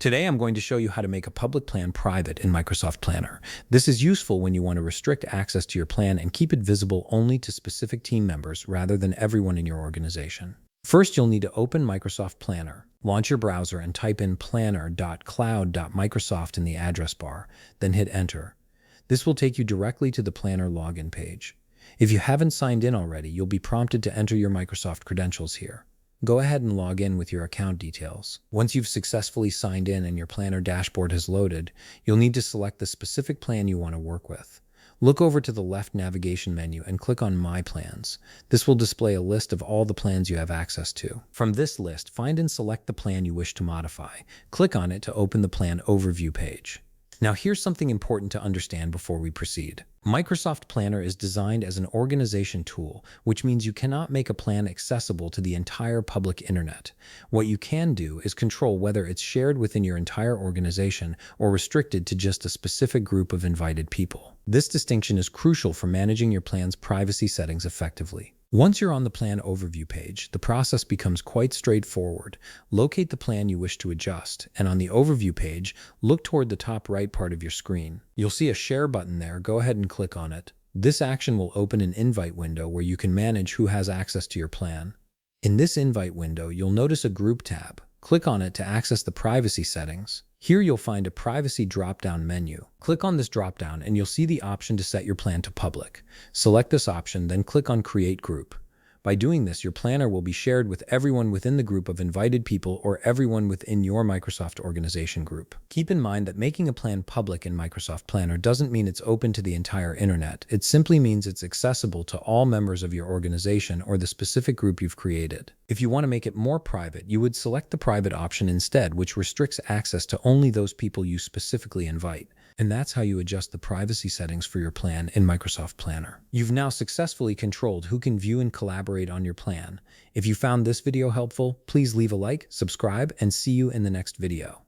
Today, I'm going to show you how to make a public plan private in Microsoft Planner. This is useful when you want to restrict access to your plan and keep it visible only to specific team members rather than everyone in your organization. First, you'll need to open Microsoft Planner. Launch your browser and type in planner.cloud.microsoft in the address bar, then hit enter. This will take you directly to the Planner login page. If you haven't signed in already, you'll be prompted to enter your Microsoft credentials here. Go ahead and log in with your account details. Once you've successfully signed in and your Planner dashboard has loaded, you'll need to select the specific plan you want to work with. Look over to the left navigation menu and click on My Plans. This will display a list of all the plans you have access to. From this list, find and select the plan you wish to modify. Click on it to open the Plan Overview page. Now here's something important to understand before we proceed. Microsoft Planner is designed as an organization tool, which means you cannot make a plan accessible to the entire public internet. What you can do is control whether it's shared within your entire organization or restricted to just a specific group of invited people. This distinction is crucial for managing your plan's privacy settings effectively. Once you're on the Plan Overview page, the process becomes quite straightforward. Locate the plan you wish to adjust, and on the Overview page, look toward the top right part of your screen. You'll see a Share button there. Go ahead and click on it. This action will open an invite window where you can manage who has access to your plan. In this invite window, you'll notice a Group tab. Click on it to access the privacy settings. Here you'll find a privacy drop-down menu. Click on this drop-down and you'll see the option to set your plan to public. Select this option, then click on Create Group. By doing this, your planner will be shared with everyone within the group of invited people or everyone within your Microsoft organization group. Keep in mind that making a plan public in Microsoft Planner doesn't mean it's open to the entire internet. It simply means it's accessible to all members of your organization or the specific group you've created. If you want to make it more private, you would select the private option instead, which restricts access to only those people you specifically invite. And that's how you adjust the privacy settings for your plan in Microsoft Planner. You've now successfully controlled who can view and collaborate on your plan. If you found this video helpful, please leave a like, subscribe, and see you in the next video.